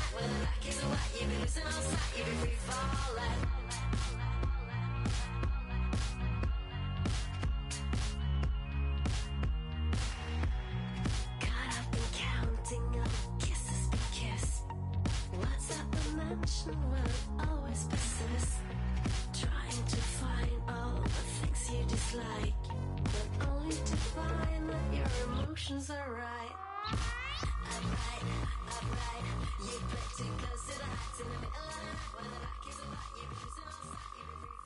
When the back is wet, you've been losing all sight, you've been free falling. Caught up in counting up kisses be kissed. Words that the mention will always persist. Trying to find all the things you dislike, but only to find that your emotions are right. Alright, you play too close to the heights in the middle of the night. When the back is wet, you've been losing all sight, you've been free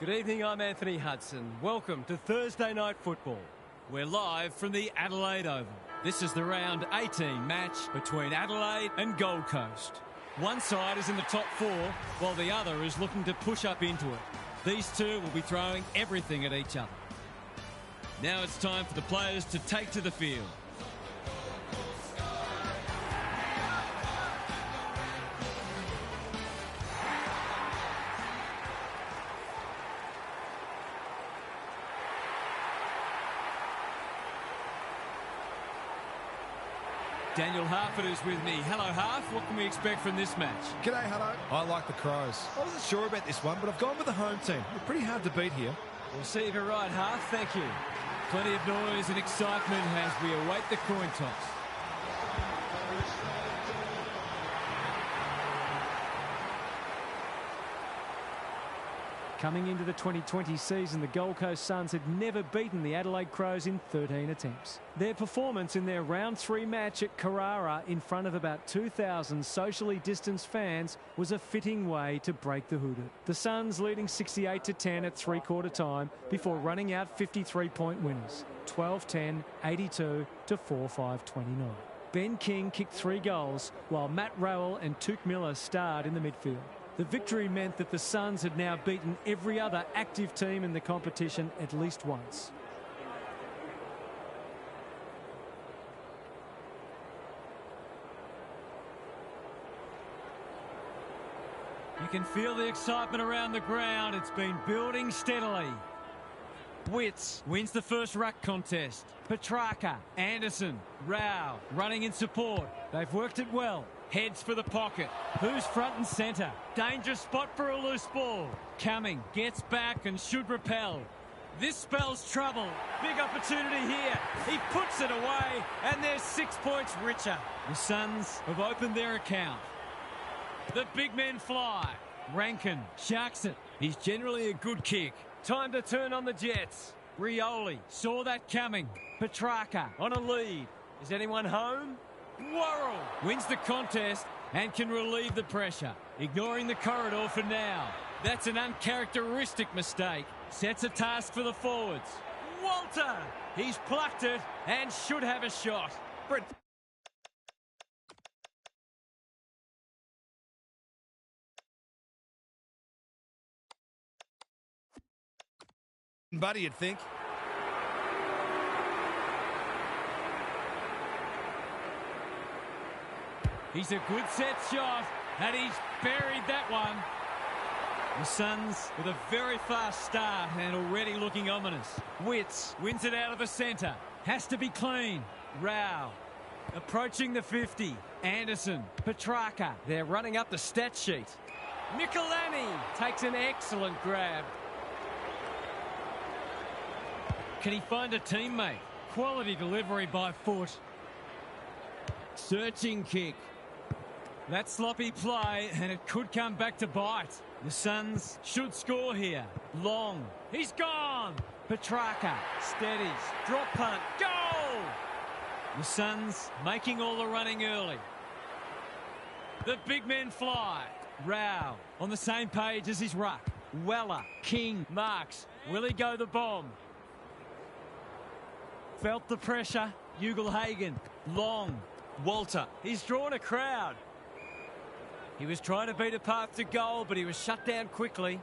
Good evening, I'm Anthony Hudson. Welcome to Thursday Night Football. We're live from the Adelaide Oval. This is the round 18 match between Adelaide and Gold Coast. One side is in the top four, while the other is looking to push up into it. These two will be throwing everything at each other. Now it's time for the players to take to the field. Daniel Harford is with me. Hello, Harf. What can we expect from this match? G'day, hello. I like the Crows. I wasn't sure about this one, but I've gone with the home team. They're pretty hard to beat here. We'll see if you're right, Harf. Thank you. Plenty of noise and excitement as we await the coin toss. Coming into the 2020 season, the Gold Coast Suns had never beaten the Adelaide Crows in 13 attempts. Their performance in their round 3 match at Carrara in front of about 2,000 socially distanced fans was a fitting way to break the hoodoo. The Suns leading 68-10 at three-quarter time before running out 53-point winners, 12-10, 82 to 4-5-29. Ben King kicked 3 goals, while Matt Rowell and Tuke Miller starred in the midfield. The victory meant that the Suns had now beaten every other active team in the competition at least once. You can feel the excitement around the ground. It's been building steadily. Witts wins the first ruck contest. Petrarca, Anderson, Rao running in support. They've worked it well. Heads for the pocket. Who's front and centre? Dangerous spot for a loose ball. Cumming gets back and should repel. This spells trouble. Big opportunity here. He puts it away and they're 6 points richer. The Suns have opened their account. The big men fly. Rankin sharks it. He's generally a good kick. Time to turn on the Jets. Rioli saw that coming. Petrarca on a lead. Is anyone home? Worrell wins the contest and can relieve the pressure. Ignoring the corridor for now. That's an uncharacteristic mistake. Sets a task for the forwards. Walter! He's plucked it and should have a shot. Buddy, you'd think. He's a good set shot, and he's buried that one. The Suns with a very fast start and already looking ominous. Witts wins it out of the centre. Has to be clean. Rao approaching the 50. Anderson, Petrarca. They're running up the stat sheet. Michelani takes an excellent grab. Can he find a teammate? Quality delivery by foot. Searching kick. That sloppy play, and it could come back to bite. The Suns should score here. Long. He's gone. Petrarca steadies. Drop punt. Goal! The Suns making all the running early. The big men fly. Rao on the same page as his ruck. Weller. King marks. Will he go the bomb? Felt the pressure. Ugle-Hagan. Long. Walter. He's drawn a crowd. He was trying to beat a path to goal, but he was shut down quickly.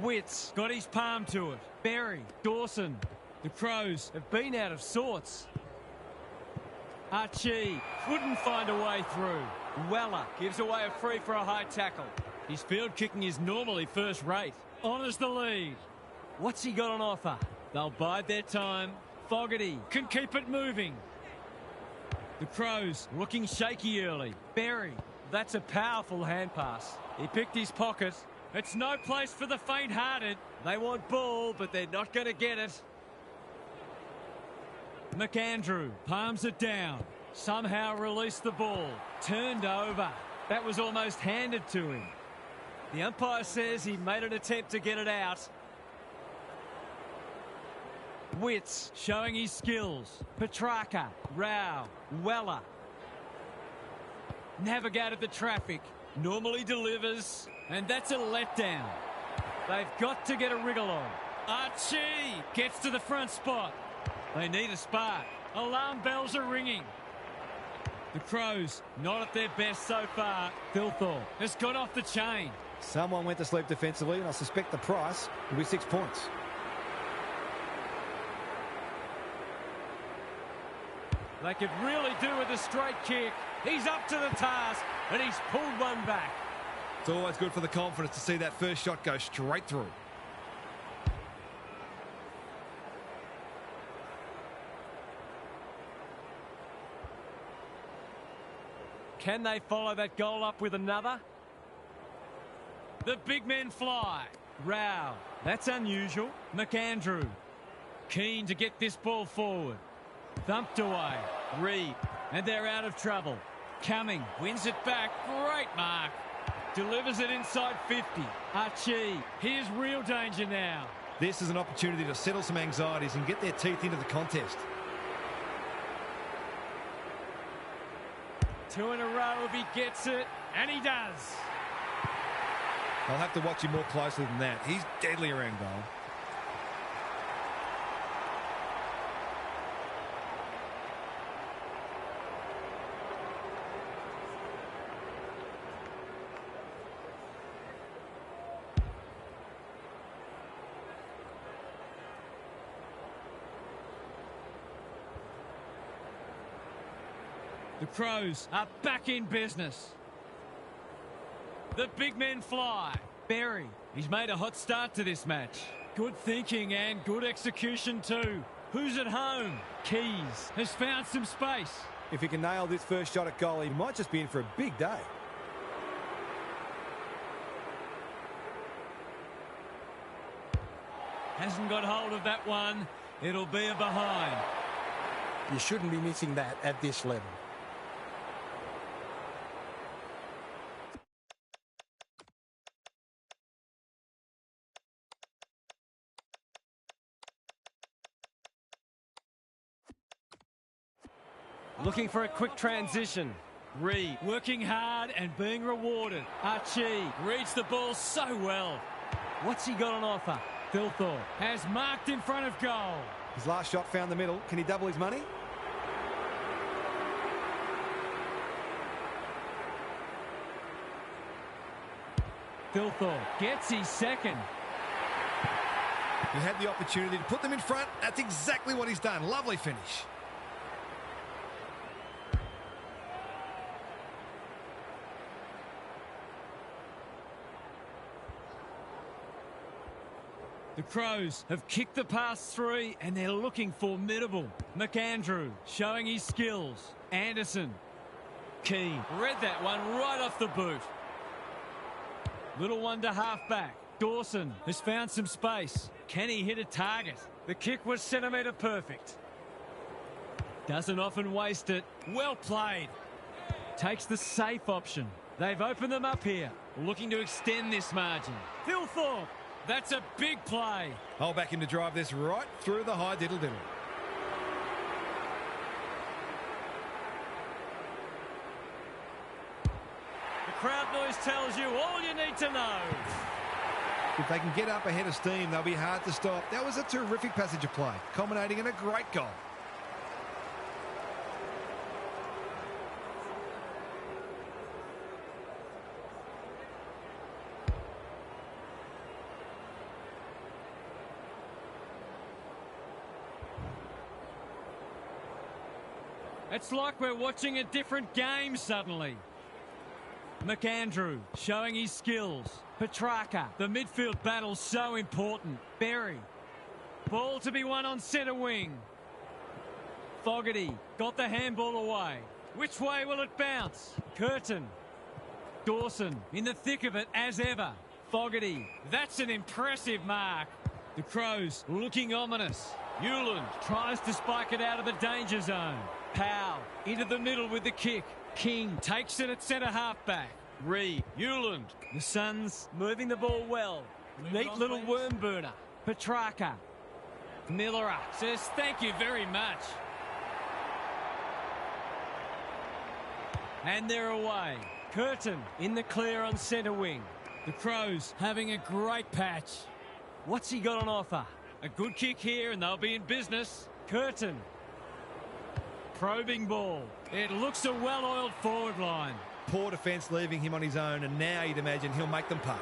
Witts got his palm to it. Berry. Dawson. The Crows have been out of sorts. Archie couldn't find a way through. Weller gives away a free for a high tackle. His field kicking is normally first rate. Honours the lead. What's he got on offer? They'll bide their time. Fogarty can keep it moving. The Crows looking shaky early. Berry, that's a powerful hand pass. He picked his pocket. It's no place for the faint-hearted. They want ball, but they're not going to get it. McAndrew palms it down. Somehow released the ball. Turned over. That was almost handed to him. The umpire says he made an attempt to get it out. Witts showing his skills. Petrarca, Rao, Weller. Navigated the traffic. Normally delivers, and that's a letdown. They've got to get a wriggle on. Archie gets to the front spot. They need a spark. Alarm bells are ringing. The Crows not at their best so far. Thilthorpe has got off the chain. Someone went to sleep defensively, and I suspect the price will be 6 points. They could really do with a straight kick. He's up to the task, and he's pulled one back. It's always good for the confidence to see that first shot go straight through. Can they follow that goal up with another? The big men fly. Rao. That's unusual. McAndrew. Keen to get this ball forward. Thumped away. Reed. And they're out of trouble. Cumming wins it back. Great mark. Delivers it inside 50. Archie. Here's real danger now. This is an opportunity to settle some anxieties and get their teeth into the contest. 2 in a row if he gets it. And he does. I'll have to watch him more closely than that. He's deadly around goal. The Crows are back in business. The big men fly. Berry, he's made a hot start to this match. Good thinking and good execution too. Who's at home? Keys has found some space. If he can nail this first shot at goal, he might just be in for a big day. Hasn't got hold of that one. It'll be a behind. You shouldn't be missing that at this level. Looking for a quick transition. Reed working hard and being rewarded. Archie reads the ball so well. What's he got on offer? Thilthorpe has marked in front of goal. His last shot found the middle. Can he double his money? Thilthorpe gets his second. He had the opportunity to put them in front. That's exactly what he's done. Lovely finish. The Crows have kicked the past 3 and they're looking formidable. McAndrew showing his skills. Anderson. Keane read that one right off the boot. Little one to half back. Dawson has found some space. Can he hit a target? The kick was centimetre perfect. Doesn't often waste it. Well played. Takes the safe option. They've opened them up here. Looking to extend this margin. Thilthorpe. That's a big play. I'll back him to drive this right through the high diddle-diddle. The crowd noise tells you all you need to know. If they can get up ahead of steam, they'll be hard to stop. That was a terrific passage of play, culminating in a great goal. It's like we're watching a different game suddenly. McAndrew showing his skills. Petrarca, the midfield battle so important. Berry, ball to be won on centre wing. Fogarty got the handball away. Which way will it bounce? Curtin. Dawson in the thick of it as ever. Fogarty, that's an impressive mark. The Crows looking ominous. Hewland tries to spike it out of the danger zone. Powell into the middle with the kick. King takes it at centre half-back. Reed, Hewland. The Suns moving the ball well. Neat little worm burner. Petrarca. Miller says thank you very much. And they're away. Curtin in the clear on centre wing. The Crows having a great patch. What's he got on offer? A good kick here and they'll be in business. Curtin. Probing ball. It looks a well-oiled forward line. Poor defence leaving him on his own, and now you'd imagine he'll make them pay.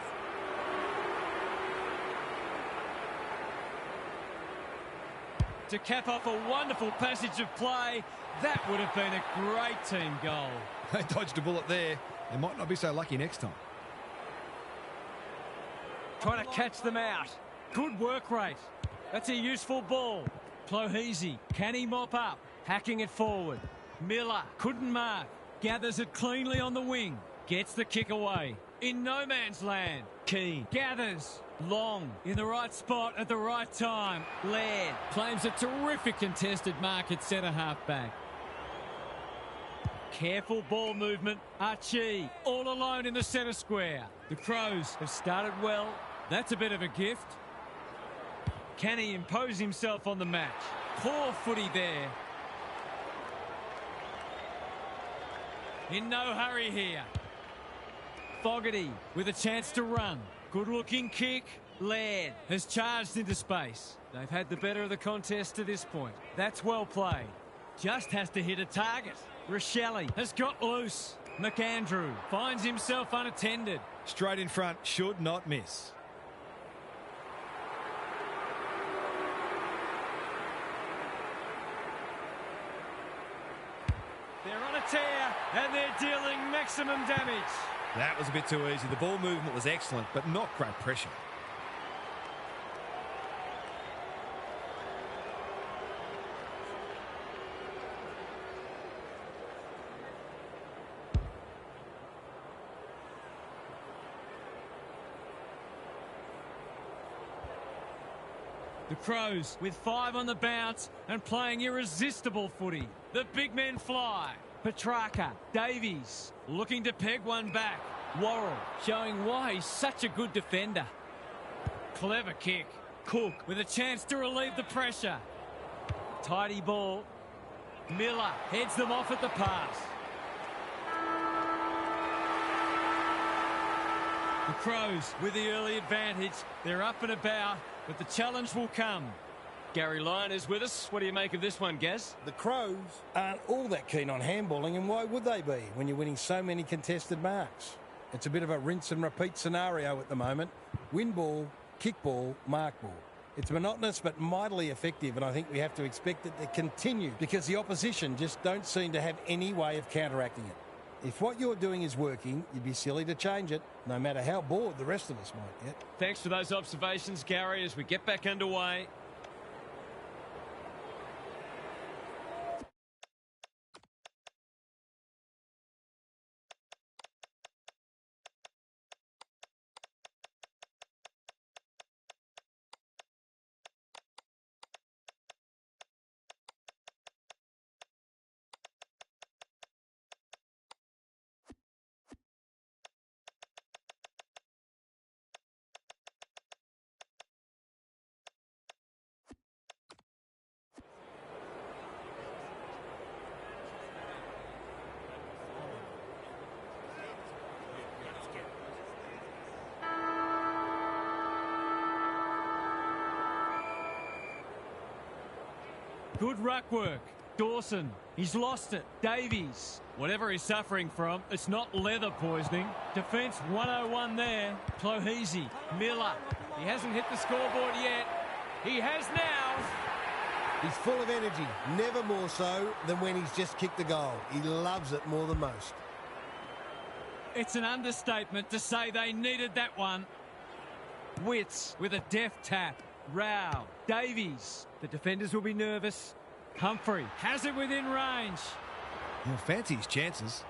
To cap off a wonderful passage of play, that would have been a great team goal. They dodged a bullet there. They might not be so lucky next time. Trying to catch them out. Good work rate. That's a useful ball. Clohese, can he mop up? Hacking it forward. Miller couldn't mark. Gathers it cleanly on the wing. Gets the kick away. In no man's land. Keane gathers. Long in the right spot at the right time. Laird claims a terrific contested mark at centre half back. Careful ball movement. Archie all alone in the centre square. The Crows have started well. That's a bit of a gift. Can he impose himself on the match? Poor footy there. In no hurry here. Fogarty with a chance to run. Good looking kick. Laird has charged into space. They've had the better of the contest to this point. That's well played. Just has to hit a target. Rochelle has got loose. McAndrew finds himself unattended. Straight in front, should not miss. They're on a tear and they're dealing maximum damage. That was a bit too easy. The ball movement was excellent, but not great pressure. The Crows with 5 on the bounce and playing irresistible footy. The big men fly. Petrarca, Davies looking to peg one back. Worrell showing why he's such a good defender. Clever kick. Cook with a chance to relieve the pressure. Tidy ball. Miller heads them off at the pass. The Crows with the early advantage. They're up and about, but the challenge will come. Gary Lyon is with us. What do you make of this one, Gaz? The Crows aren't all that keen on handballing, and why would they be when you're winning so many contested marks? It's a bit of a rinse and repeat scenario at the moment. Win ball, kick ball, mark ball. It's monotonous but mightily effective, and I think we have to expect it to continue because the opposition just don't seem to have any way of counteracting it. If what you're doing is working, you'd be silly to change it, no matter how bored the rest of us might get. Thanks for those observations, Gary, as we get back underway. Good ruck work. Dawson, he's lost it. Davies, whatever he's suffering from, it's not leather poisoning. Defence 101 there. Clohese, Miller, he hasn't hit the scoreboard yet. He has now. He's full of energy, never more so than when he's just kicked a goal. He loves it more than most. It's an understatement to say they needed that one. Witts with a deft tap. Rao, Davies. The defenders will be nervous. Humphrey has it within range. He'll fancy his chances.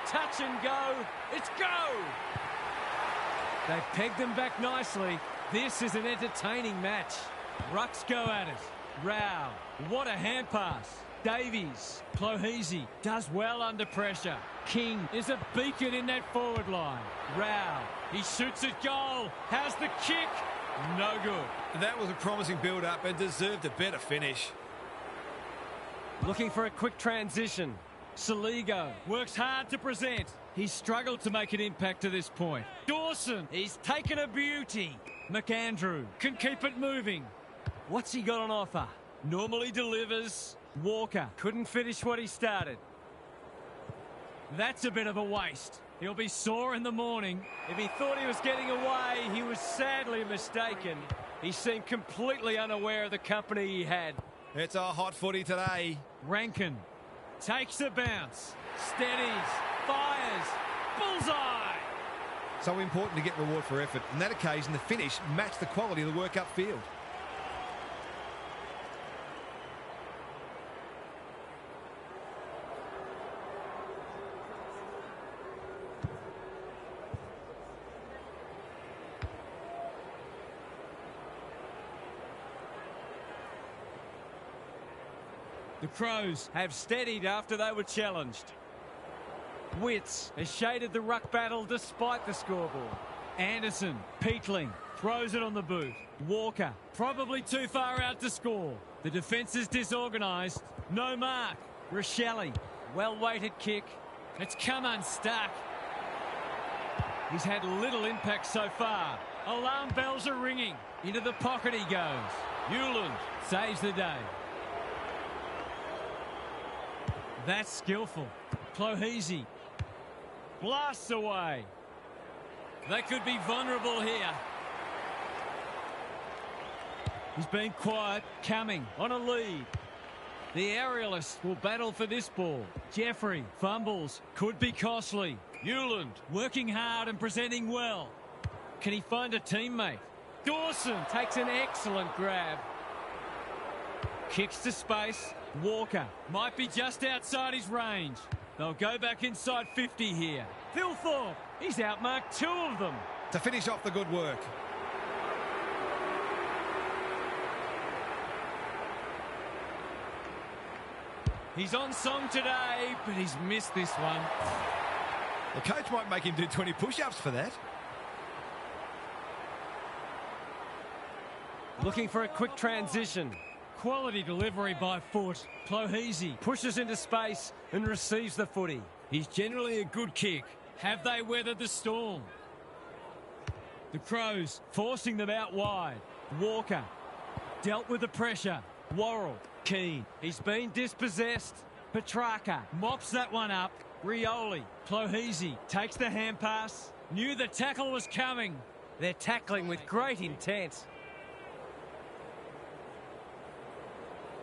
Touch and go. It's go. They've pegged them back nicely. This is an entertaining match. Rucks go at it. Rao, what a hand pass. Davies, Clohese does well under pressure. King is a beacon in that forward line. Rao, he shoots at goal. How's the kick? No good. That was a promising build-up and deserved a better finish. Looking for a quick transition. Saligo works hard to present. He's struggled to make an impact to this point. Dawson, he's taken a beauty. McAndrew can keep it moving. What's he got on offer? Normally delivers. Walker couldn't finish what he started. That's a bit of a waste. He'll be sore in the morning. If he thought he was getting away, he was sadly mistaken. He seemed completely unaware of the company he had. It's a hot footy today. Rankin takes a bounce, steadies, fires, bullseye! So important to get reward for effort. On that occasion, the finish matched the quality of the work upfield. The Crows have steadied after they were challenged. Witts has shaded the ruck battle despite the scoreboard. Anderson, Peatling, throws it on the boot. Walker, probably too far out to score. The defence is disorganised. No mark. Rochelle, well-weighted kick. It's come unstuck. He's had little impact so far. Alarm bells are ringing. Into the pocket he goes. Hewland saves the day. That's skillful. Clohese blasts away. They could be vulnerable here. He's been quiet, coming on a lead. The aerialists will battle for this ball. Jeffrey fumbles, could be costly. Hewland working hard and presenting well. Can he find a teammate? Dawson takes an excellent grab. Kicks to space. Walker might be just outside his range. They'll go back inside 50 here. Thilthorpe, he's outmarked two of them. To finish off the good work. He's on song today, but he's missed this one. The coach might make him do 20 push-ups for that. Looking for a quick transition. Quality delivery by foot. Clohese pushes into space and receives the footy. He's generally a good kick. Have they weathered the storm? The Crows forcing them out wide. Walker dealt with the pressure. Worrell, Keane. He's been dispossessed. Petrarca mops that one up. Rioli, Clohese takes the hand pass. Knew the tackle was coming. They're tackling with great intent.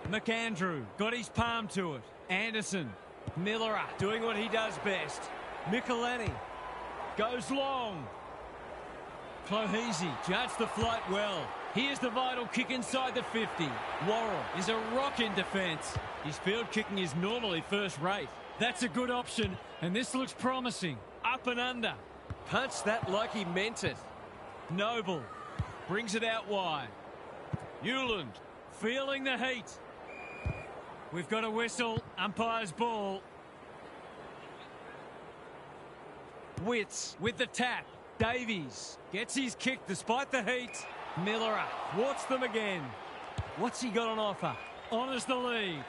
McAndrew got his palm to it. Anderson, Miller doing what he does best. Michelini goes long. Clohese judged the flight well. Here's the vital kick inside the 50. Worrell is a rock in defence. His field kicking is normally first rate. That's a good option, and this looks promising. Up and under. Punched that like he meant it. Noble brings it out wide. Hewland feeling the heat. We've got a whistle. Umpire's ball. Witts with the tap. Davies gets his kick despite the heat. Miller thwarts them again. What's he got on offer? Honours the lead.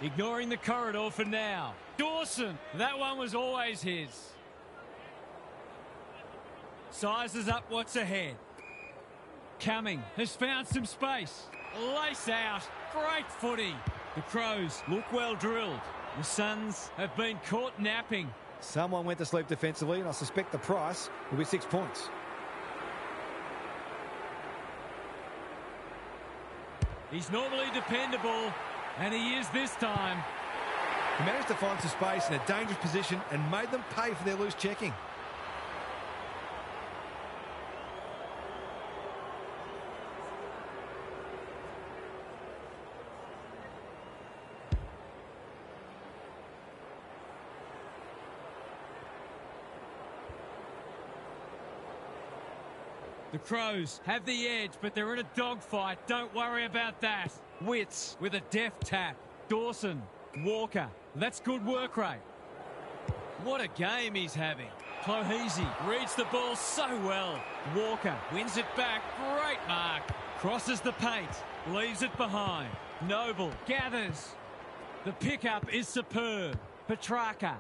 Ignoring the corridor for now. Dawson, that one was always his. Sizes up what's ahead. Cumming has found some space. Lace out. Great footy. The Crows look well drilled. The Suns have been caught napping. Someone went to sleep defensively, and I suspect the price will be 6 points. He's normally dependable, and he is this time. He managed to find some space in a dangerous position and made them pay for their loose checking. The Crows have the edge, but they're in a dogfight. Don't worry about that. Witts with a deft tap. Dawson, Walker. That's good work rate. What a game he's having. Clohesi reads the ball so well. Walker wins it back. Great mark. Crosses the paint. Leaves it behind. Noble gathers. The pickup is superb. Petrarca.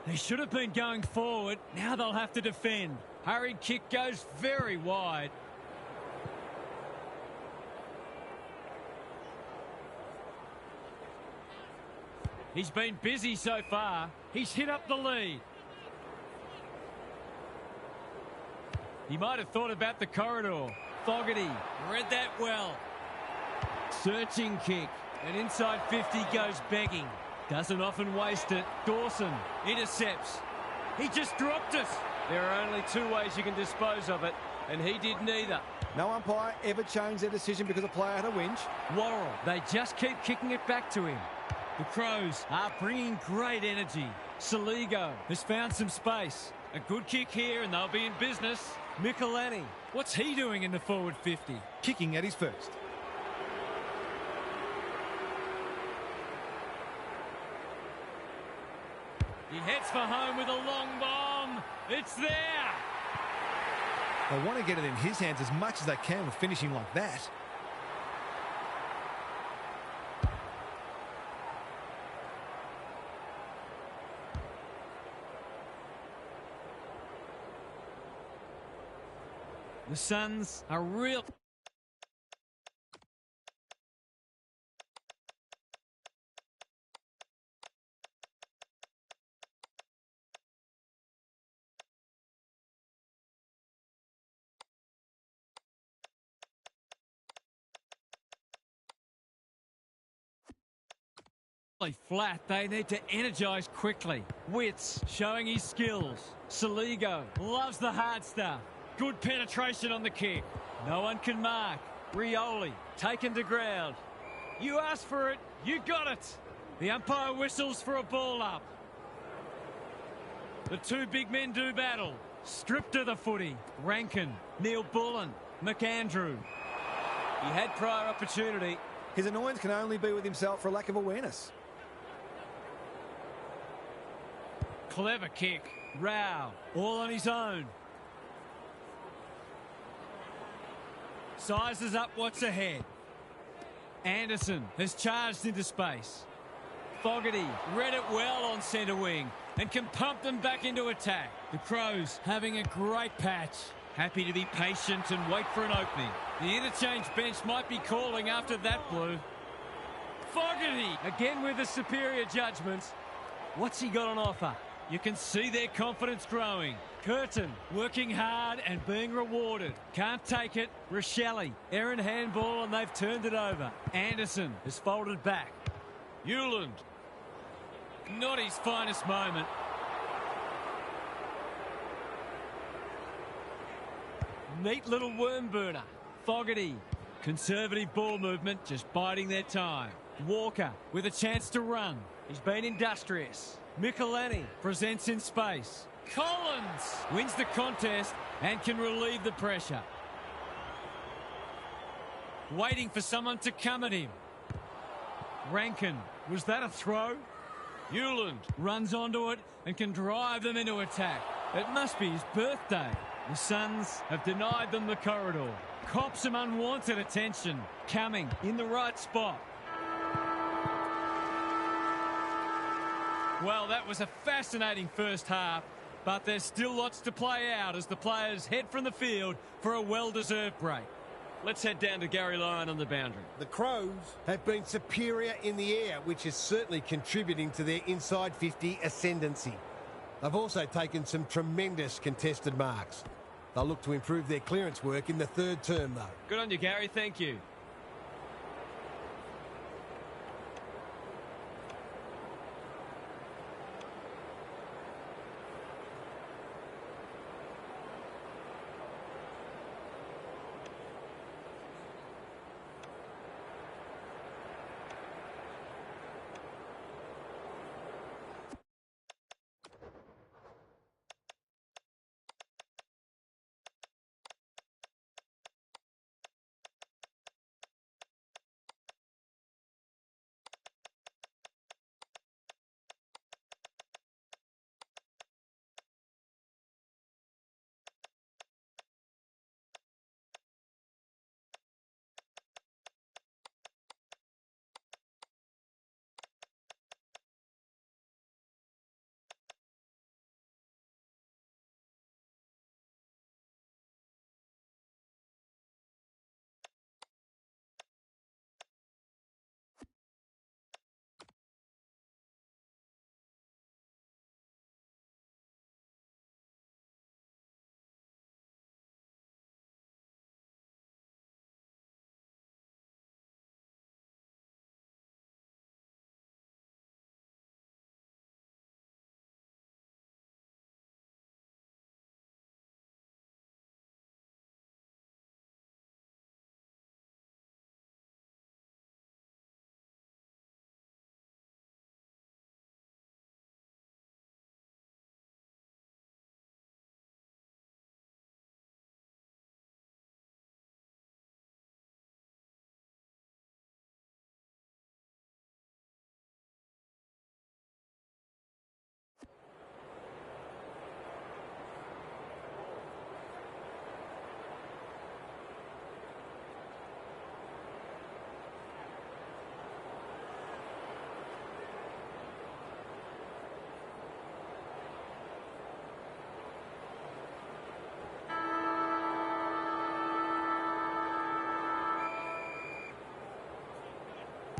They should have been going forward. Now they'll have to defend. Hurried kick goes very wide. He's been busy so far. He's hit up the lead. He might have thought about the corridor. Fogarty read that well. Searching kick. And inside 50 goes begging. Doesn't often waste it. Dawson intercepts. He just dropped it. There are only two ways you can dispose of it, and he did neither. No umpire ever changed their decision because a player had a whinge. Worrell, they just keep kicking it back to him. The Crows are bringing great energy. Saligo has found some space. A good kick here and they'll be in business. Michelini, what's he doing in the forward 50? Kicking at his first. He heads for home with a long bomb. It's there. They want to get it in his hands as much as they can with finishing like that. The Suns are real. Flat, they need to energise quickly. Witts showing his skills. Saligo loves the hard stuff. Good penetration on the kick. No one can mark. Rioli taken to ground. You asked for it, you got it. The umpire whistles for a ball up. The two big men do battle. Stripped of the footy. Rankin, Neil Bullen, McAndrew. He had prior opportunity. His annoyance can only be with himself for a lack of awareness. Clever kick. Rao, all on his own. Sizes up what's ahead. Anderson has charged into space. Fogarty read it well on centre wing and can pump them back into attack. The Crows having a great patch. Happy to be patient and wait for an opening. The interchange bench might be calling after that blue. Fogarty again with a superior judgment. What's he got on offer? You can see their confidence growing. Curtin working hard and being rewarded. Can't take it. Rochelle, errant handball and they've turned it over. Anderson has folded back. Hewland. Not his finest moment. Neat little worm burner. Fogarty. Conservative ball movement, just biding their time. Walker with a chance to run. He's been industrious. Michelini presents in space. Collins wins the contest and can relieve the pressure. Waiting for someone to come at him. Rankin, was that a throw? Hewland runs onto it and can drive them into attack. It must be his birthday. The Suns have denied them the corridor. Cop some unwanted attention. Coming in the right spot. Well, that was a fascinating first half, but there's still lots to play out as the players head from the field for a well-deserved break. Let's head down to Gary Lyon on the boundary. The Crows have been superior in the air, which is certainly contributing to their inside 50 ascendancy. They've also taken some tremendous contested marks. They'll look to improve their clearance work in the third term, though. Good on you, Gary. Thank you.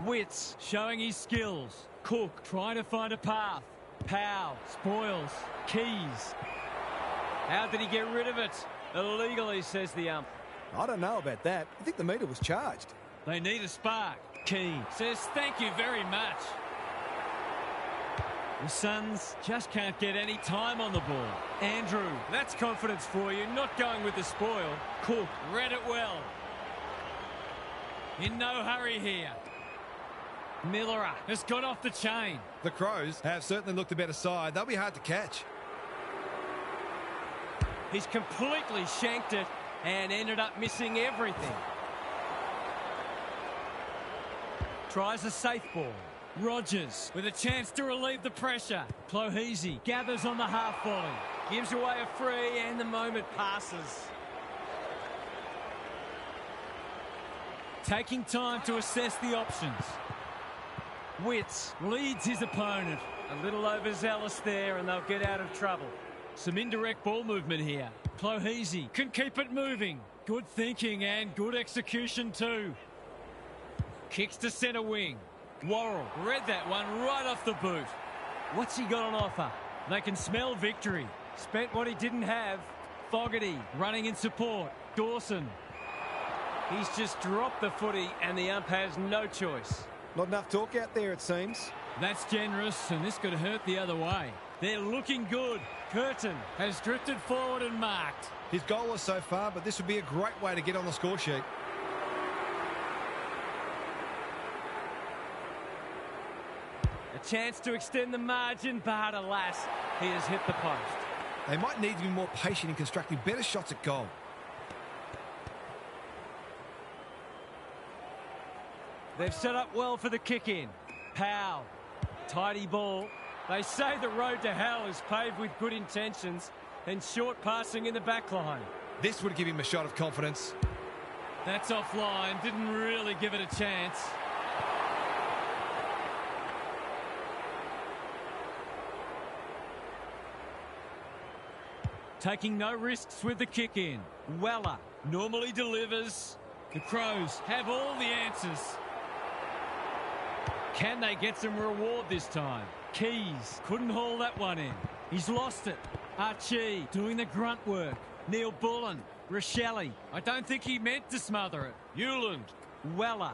Wits showing his skills. Cook trying to find a path. Powell spoils. Keys. How did he get rid of it? Illegally, says the ump. I don't know about that. I think the meter was charged. They need a spark. Key says thank you very much. The Suns just can't get any time on the ball. Andrew, that's confidence for you, not going with the spoil. Cook read it well. In no hurry here. Miller has got off the chain. The Crows have certainly looked the better side. They'll be hard to catch. He's completely shanked it and ended up missing everything. Tries a safe ball. Rogers with a chance to relieve the pressure. Clohese gathers on the half volley. Gives away a free and the moment passes. Taking time to assess the options. Wits leads his opponent. A little overzealous there and they'll get out of trouble. Some indirect ball movement here. Clohese can keep it moving. Good thinking and good execution too. Kicks to centre wing. Worrell read that one right off the boot. What's he got on offer? They can smell victory. Spent what he didn't have. Fogarty running in support. Dawson. He's just dropped the footy and the ump has no choice. Not enough talk out there, it seems. That's generous and this could hurt the other way. They're looking good. Curtin has drifted forward and marked. His goal was so far, but this would be a great way to get on the score sheet. A chance to extend the margin, but alas, he has hit the post. They might need to be more patient in constructing better shots at goal. They've set up well for the kick-in. Powell, tidy ball. They say the road to hell is paved with good intentions and short passing in the back line. This would give him a shot of confidence. That's offline, didn't really give it a chance. Taking no risks with the kick-in. Weller normally delivers. The Crows have all the answers. Can they get some reward this time? Keys couldn't haul that one in. He's lost it. Archie doing the grunt work. Neil Bullen. Rochelle. I don't think he meant to smother it. Hewland. Weller.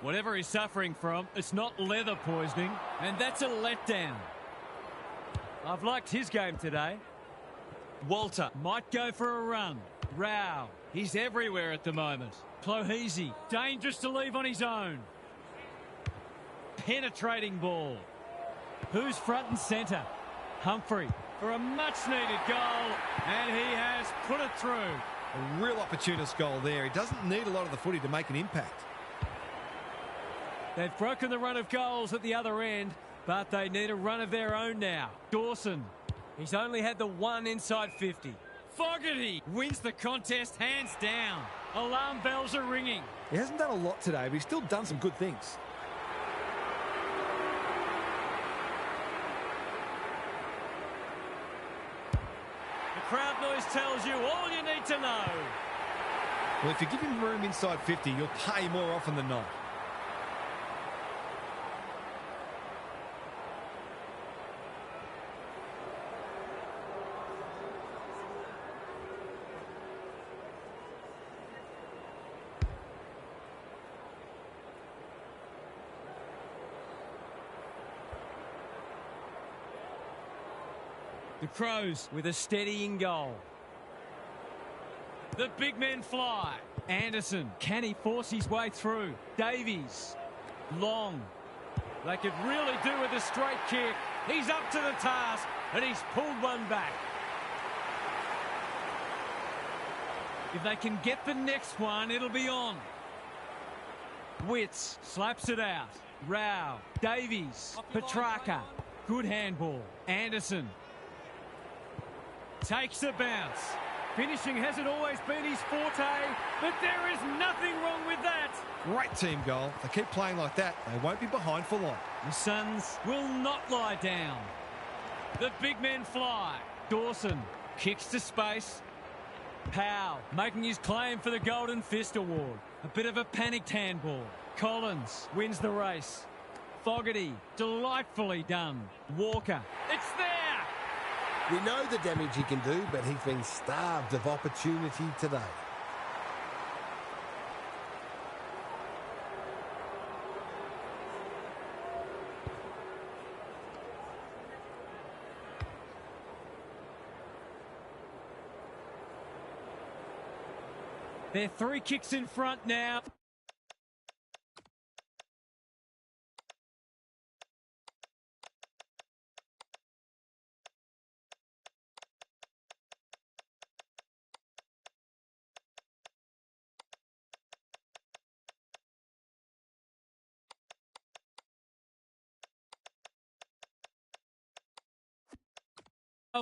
Whatever he's suffering from, it's not leather poisoning. And that's a letdown. I've liked his game today. Walter might go for a run. Rao. He's everywhere at the moment. Clohese. Dangerous to leave on his own. Penetrating ball. Who's front and centre? Humphrey for a much-needed goal, and he has put it through. A real opportunist goal there. He doesn't need a lot of the footy to make an impact. They've broken the run of goals at the other end, but they need a run of their own now. Dawson. He's only had the one inside 50. Fogarty wins the contest hands down. Alarm bells are ringing. He hasn't done a lot today, but he's still done some good things. The crowd noise tells you all you need to know. Well, if you give him room inside 50, you'll pay more often than not. The Crows with a steadying goal. The big men fly. Anderson, can he force his way through? Davies. Long. They could really do with a straight kick. He's up to the task, and he's pulled one back. If they can get the next one, it'll be on. Wits slaps it out. Rao. Davies. Petrarca. Good handball. Anderson. Takes a bounce. Finishing hasn't always been his forte, but there is nothing wrong with that. Great team goal. If they keep playing like that, they won't be behind for long. The Suns will not lie down. The big men fly. Dawson kicks to space. Powell making his claim for the Golden Fist Award. A bit of a panicked handball. Collins wins the race. Fogarty, delightfully done. Walker, it's there! We know the damage he can do, but he's been starved of opportunity today. They're 3 kicks in front now.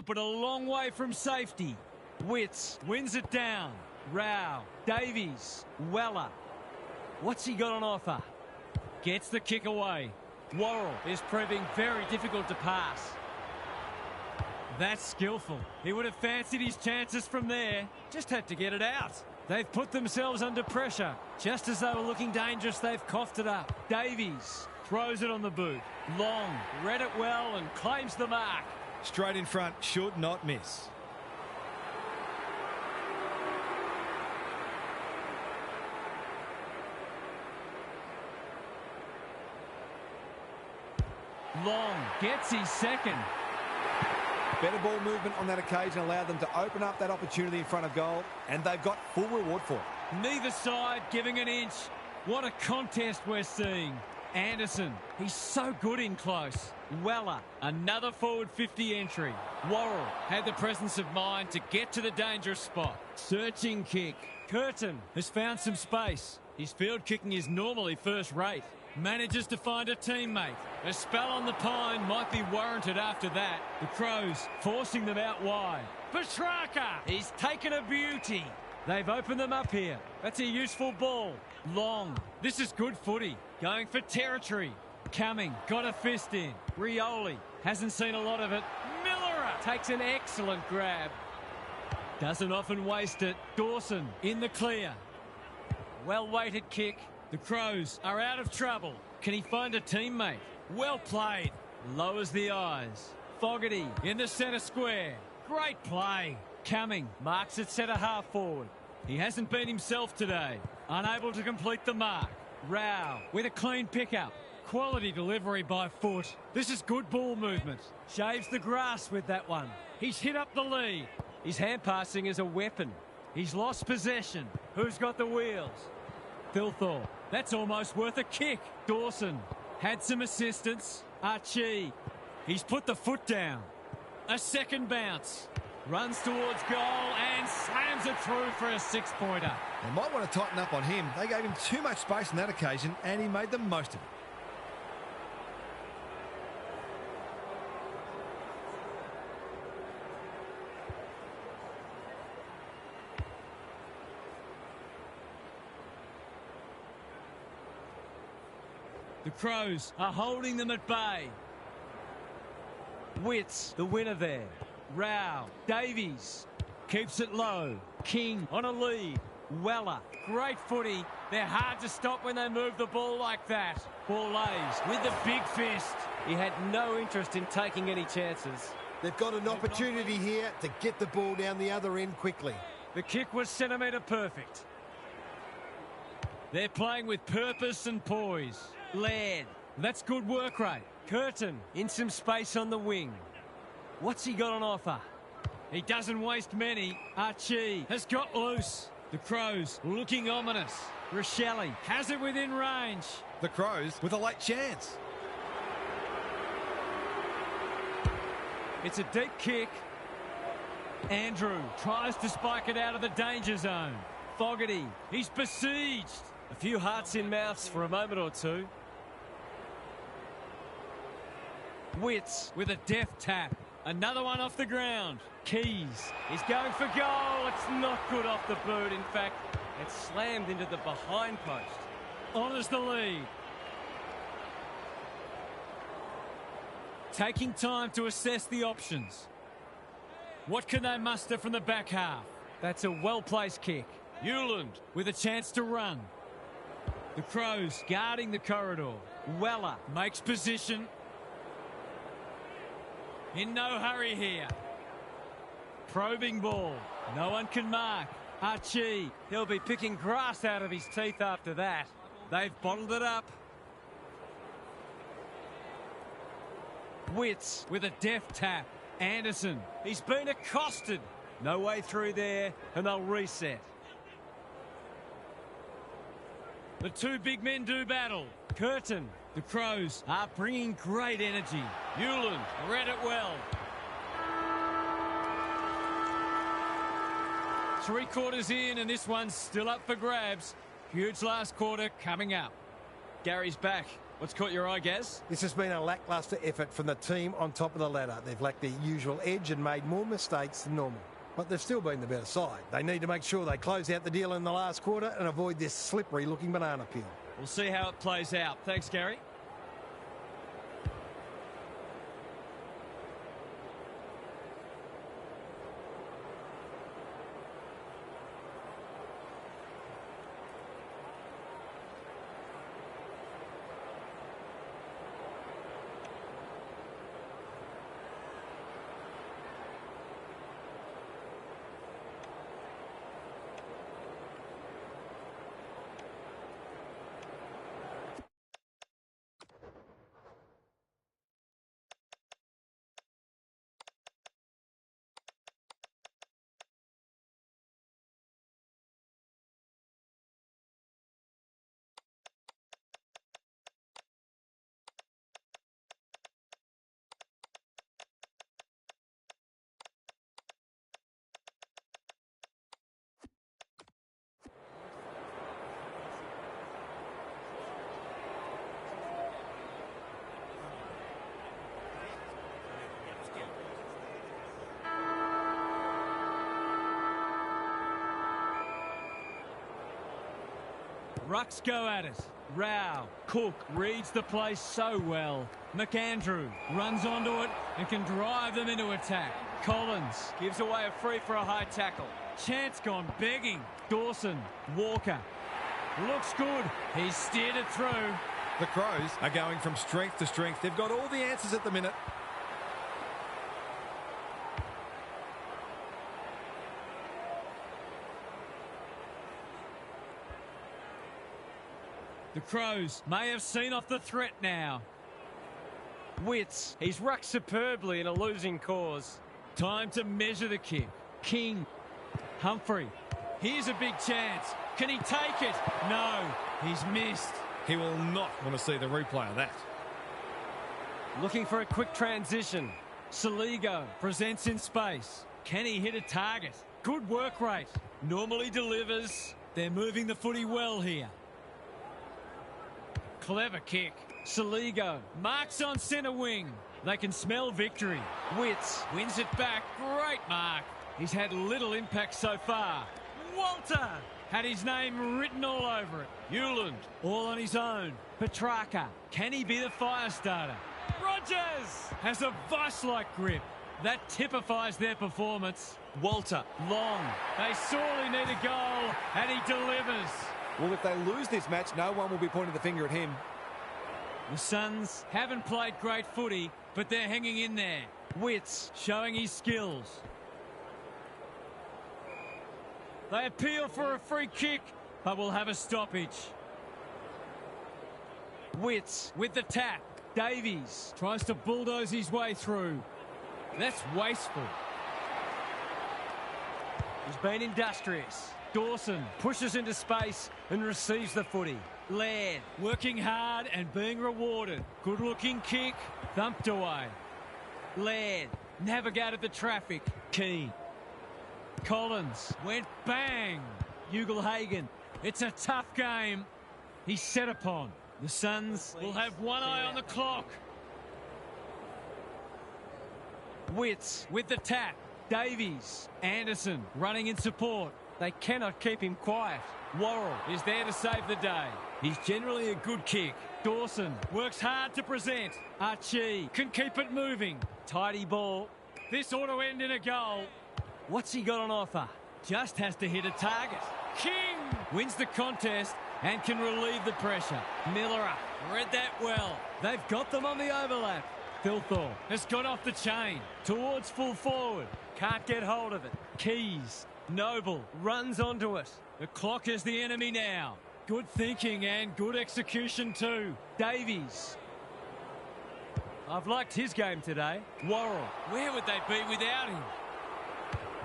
But a long way from safety. Witts wins it down. Rao, Davies, Weller. What's he got on offer? Gets the kick away. Worrell is proving very difficult to pass. That's skillful. He would have fancied his chances from there. Just had to get it out. They've put themselves under pressure. Just as they were looking dangerous, they've coughed it up. Davies throws it on the boot. Long read it well and claims the mark. Straight in front, should not miss. Long gets his second. Better ball movement on that occasion allowed them to open up that opportunity in front of goal, and they've got full reward for it. Neither side giving an inch. What a contest we're seeing. Anderson, he's so good in close. Weller, another forward 50 entry. Worrell had the presence of mind to get to the dangerous spot. Searching kick. Curtin has found some space. His field kicking is normally first rate. Manages to find a teammate. A spell on the pine might be warranted after that. The Crows forcing them out wide. Petrarca, he's taken a beauty. They've opened them up here. That's a useful ball. Long. This is good footy. Going for territory. Cumming got a fist in. Rioli hasn't seen a lot of it. Miller takes an excellent grab. Doesn't often waste it. Dawson in the clear. Well-weighted kick. The Crows are out of trouble. Can he find a teammate? Well played. Lowers the eyes. Fogarty in the centre square. Great play. Cumming marks it centre half forward. He hasn't been himself today. Unable to complete the mark. Rao with a clean pickup. Quality delivery by foot. This is good ball movement. Shaves the grass with that one. He's hit up the lead. His hand passing is a weapon. He's lost possession. Who's got the wheels? Thilthorpe. That's almost worth a kick. Dawson had some assistance. Archie. He's put the foot down. A second bounce. Runs towards goal and slams it through for a 6-pointer. They might want to tighten up on him. They gave him too much space on that occasion, and he made the most of it. The Crows are holding them at bay. Witts, the winner there. Rao, Davies, keeps it low. King on a lead. Weller, great footy. They're hard to stop when they move the ball like that. Ball lays with the big fist. He had no interest in taking any chances. They've got an opportunity here to get the ball down the other end quickly. The kick was centimetre perfect. They're playing with purpose and poise. Laird, that's good work rate. Curtin in some space on the wing. What's he got on offer? He doesn't waste many. Archie has got loose. The Crows looking ominous. Rochelle has it within range. The Crows with a late chance. It's a deep kick. Andrew tries to spike it out of the danger zone. Fogarty, he's besieged. A few hearts in mouths for a moment or two. Witts with a deft tap. Another one off the ground. Keys is going for goal. It's not good off the boot. In fact, it's slammed into the behind post. Honours the lead. Taking time to assess the options. What can they muster from the back half? That's a well-placed kick. Hewland with a chance to run. The Crows guarding the corridor. Weller makes position. In no hurry here. Probing ball. No one can mark. Archie. He'll be picking grass out of his teeth after that. They've bottled it up. Wits with a deft tap. Anderson. He's been accosted. No way through there, and they'll reset. The two big men do battle. Curtin. The Crows are bringing great energy. Hewland read it well. 3 quarters in, and this one's still up for grabs. Huge last quarter coming up. Gary's back. What's caught your eye, Gaz? This has been a lacklustre effort from the team on top of the ladder. They've lacked their usual edge and made more mistakes than normal. But they've still been the better side. They need to make sure they close out the deal in the last quarter and avoid this slippery-looking banana peel. We'll see how it plays out. Thanks, Gary. Rucks go at it. Rao. Cook reads the place so well. McAndrew runs onto it and can drive them into attack. Collins Gives away a free for a high tackle. Chance gone begging. Dawson. Walker. Looks good. He's steered it through. The Crows are going from strength to strength. They've got all the answers at the minute. The Crows may have seen off the threat now. Wits. He's rucked superbly in a losing cause. Time to measure the kick. King. Humphrey. Here's a big chance. Can he take it? No. He's missed. He will not want to see the replay of that. Looking for a quick transition. Saligo presents in space. Can he hit a target? Good work rate. Normally delivers. They're moving the footy well here. Clever kick. Saligo marks on centre wing. They can smell victory. Wits wins it back. Great mark. He's had little impact so far. Walter had his name written all over it. Hewland all on his own. Petrarca. Can he be the fire starter? Rogers has a vice-like grip. That typifies their performance. Walter long. They sorely need a goal, and he delivers. Well, if they lose this match, no one will be pointing the finger at him. The Suns haven't played great footy, but they're hanging in there. Wits showing his skills. They appeal for a free kick, but will have a stoppage. Wits with the tap. Davies tries to bulldoze his way through. That's wasteful. He's been industrious. Dawson pushes into space and receives the footy. Laird working hard and being rewarded. Good looking kick. Thumped away. Laird navigated the traffic. Key. Collins went bang. Ugle-Hagan. It's a tough game. He's set upon. The Suns will have one eye on the clock. Wits with the tap. Davies. Anderson running in support. They cannot keep him quiet. Worrell is there to save the day. He's generally a good kick. Dawson works hard to present. Archie can keep it moving. Tidy ball. This ought to end in a goal. What's he got on offer? Just has to hit a target. King wins the contest and can relieve the pressure. Miller read that well. They've got them on the overlap. Thilthorpe has got off the chain towards full forward. Can't get hold of it. Keys. Noble runs onto it. The clock is the enemy now. Good thinking and good execution too. Davies. I've liked his game today. Worrell. Where would they be without him?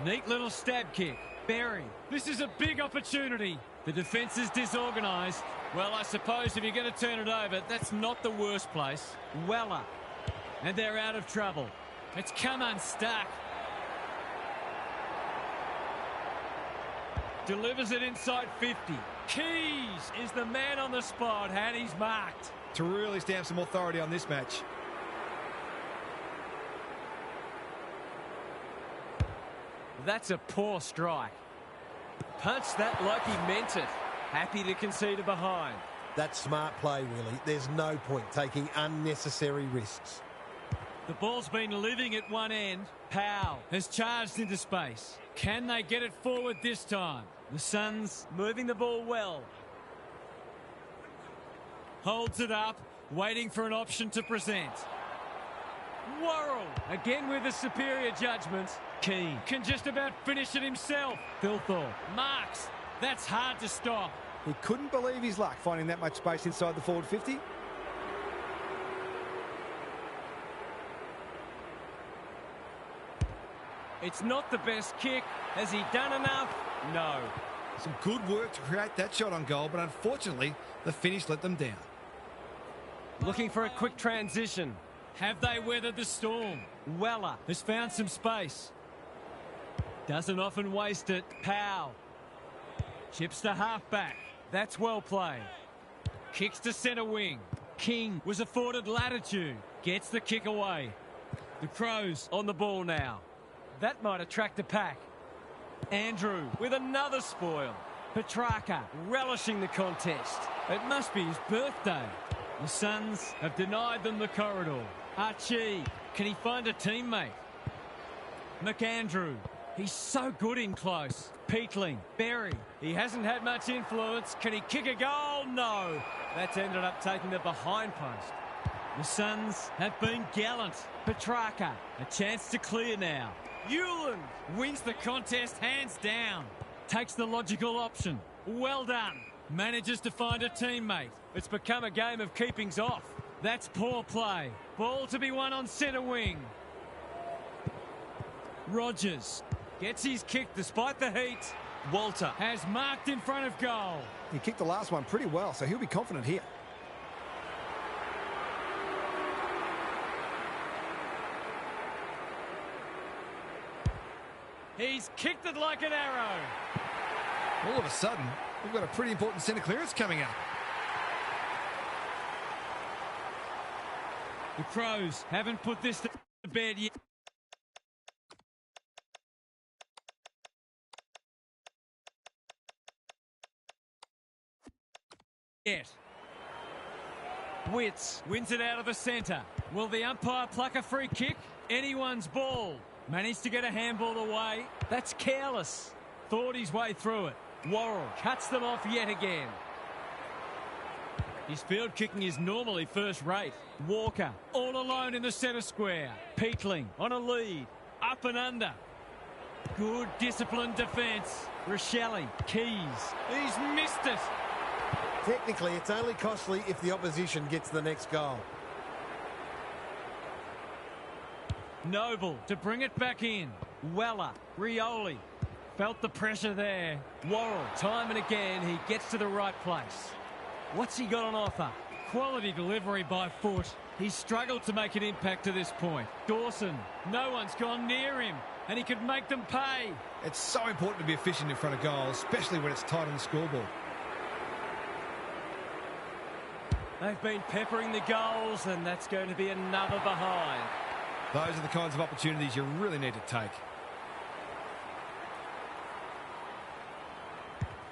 Neat little stab kick. Berry. This is a big opportunity. The defence is disorganised. Well, I suppose if you're going to turn it over, that's not the worst place. Weller. And they're out of trouble. It's come unstuck. Delivers it inside 50. Keys is the man on the spot, and he's marked. To really stamp some authority on this match. That's a poor strike. Punched that like he meant it. Happy to concede a behind. That's smart play, really. There's no point taking unnecessary risks. The ball's been living at one end. Powell has charged into space. Can they get it forward this time? The Suns moving the ball well. Holds it up, waiting for an option to present. Worrell again with a superior judgment. Key can just about finish it himself. Thilthorpe marks. That's hard to stop. He couldn't believe his luck finding that much space inside the forward 50. It's not the best kick. Has he done enough? No. Some good work to create that shot on goal, but unfortunately, the finish let them down. Looking for a quick transition. Have they weathered the storm? Weller has found some space. Doesn't often waste it. Powell. Chips to half-back. That's well played. Kicks to centre wing. King was afforded latitude. Gets the kick away. The Crows on the ball now. That might attract a pack. Andrew with another spoil. Petrarca relishing the contest. It must be his birthday. The Suns have denied them the corridor. Archie, can he find a teammate? McAndrew, he's so good in close. Peatling, Berry, he hasn't had much influence. Can he kick a goal? No. That's ended up taking the behind post. The Suns have been gallant. Petrarca, a chance to clear now. Hewland wins the contest hands down. Takes the logical option. Well done. Manages to find a teammate. It's become a game of keepings off. That's poor play. Ball to be won on centre wing. Rogers gets his kick despite the heat. Walter has marked in front of goal. He kicked the last one pretty well, so he'll be confident here. He's kicked it like an arrow. All of a sudden, we've got a pretty important centre clearance coming up. The Crows haven't put this to bed yet. Witts wins it out of the centre. Will the umpire pluck a free kick? Anyone's ball. Managed to get a handball away. That's careless. Thought his way through it. Worrell cuts them off yet again. His field kicking is normally first rate. Walker all alone in the centre square. Peatling on a lead. Up and under. Good disciplined defence. Rochelle, Keys. He's missed it. Technically, it's only costly if the opposition gets the next goal. Noble to bring it back in. Weller, Rioli. Felt the pressure there. Worrell, time and again, he gets to the right place. What's he got on offer? Quality delivery by foot. He's struggled to make an impact to this point. Dawson, no one's gone near him, and he could make them pay. It's so important to be efficient in front of goal, especially when it's tight on the scoreboard. They've been peppering the goals, and that's going to be another behind. Those are the kinds of opportunities you really need to take.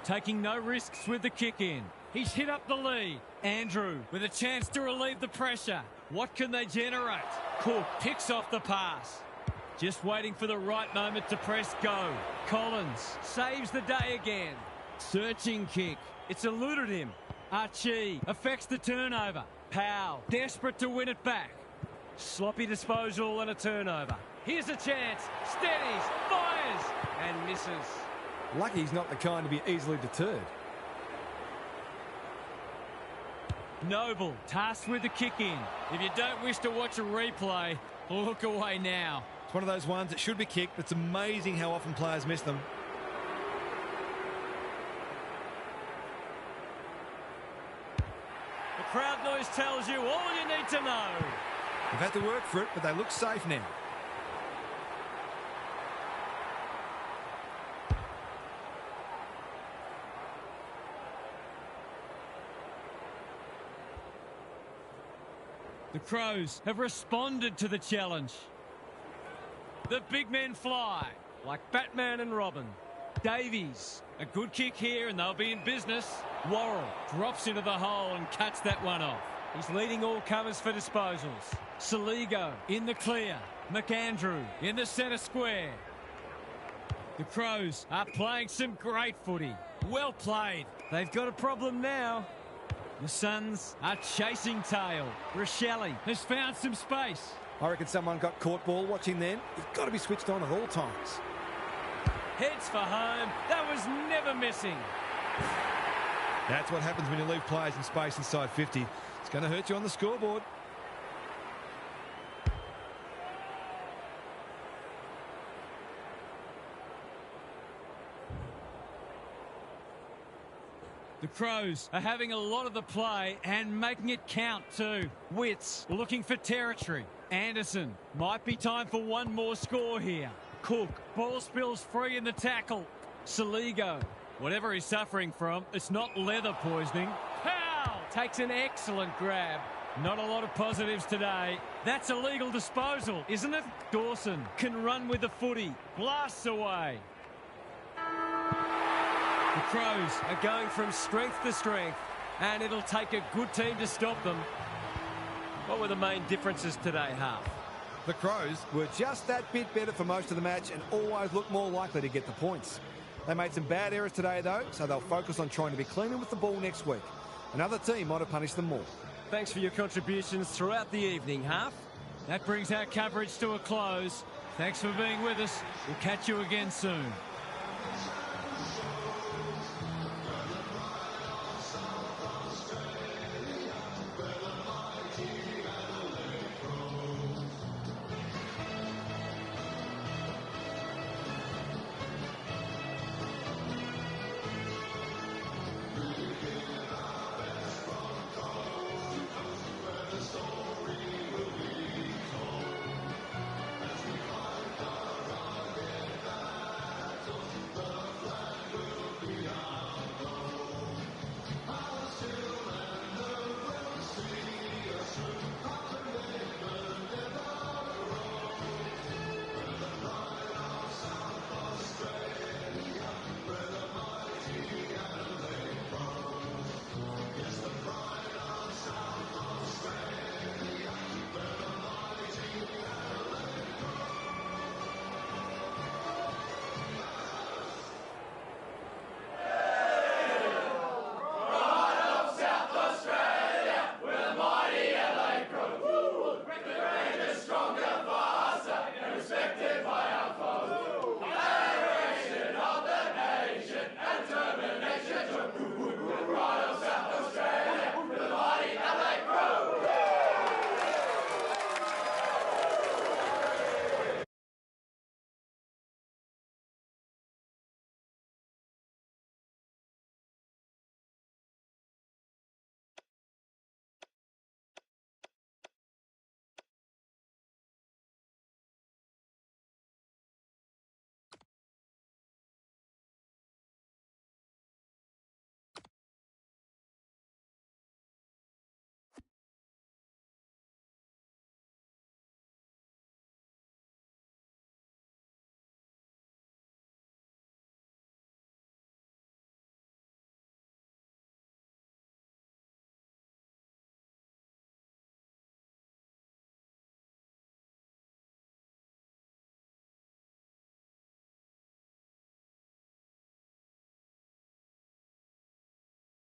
Taking no risks with the kick in. He's hit up the lead. Andrew with a chance to relieve the pressure. What can they generate? Cook picks off the pass. Just waiting for the right moment to press go. Collins saves the day again. Searching kick. It's eluded him. Archie affects the turnover. Powell, desperate to win it back. Sloppy disposal and a turnover. Here's a chance. Steadies, fires, and misses. Lucky he's not the kind to be easily deterred. Noble, tasked with the kick in. If you don't wish to watch a replay, look away now. It's one of those ones that should be kicked, but it's amazing how often players miss them. The crowd noise tells you all you need to know. They've had to work for it, but they look safe now. The Crows have responded to the challenge. The big men fly like Batman and Robin. Davies, a good kick here and they'll be in business. Worrell drops into the hole and cuts that one off. He's leading all comers for disposals. Saligo in the clear. McAndrew in the centre square. The Crows are playing some great footy. Well played. They've got a problem now. The Suns are chasing tail. Rochelle has found some space. I reckon someone got caught ball watching then. You've got to be switched on at all times. Heads for home. That was never missing. That's what happens when you leave players in space inside 50. It's going to hurt you on the scoreboard. The Crows are having a lot of the play and making it count too. Wits looking for territory. Anderson, might be time for one more score here. Cook, ball spills free in the tackle. Saligo, whatever he's suffering from, it's not leather poisoning. Powell takes an excellent grab. Not a lot of positives today. That's a legal disposal, isn't it? Dawson can run with the footy. Blasts away. The Crows are going from strength to strength, and it'll take a good team to stop them. What were the main differences today, Half? The Crows were just that bit better for most of the match and always looked more likely to get the points. They made some bad errors today, though, so they'll focus on trying to be cleaner with the ball next week. Another team might have punished them more. Thanks for your contributions throughout the evening, Half. That brings our coverage to a close. Thanks for being with us. We'll catch you again soon.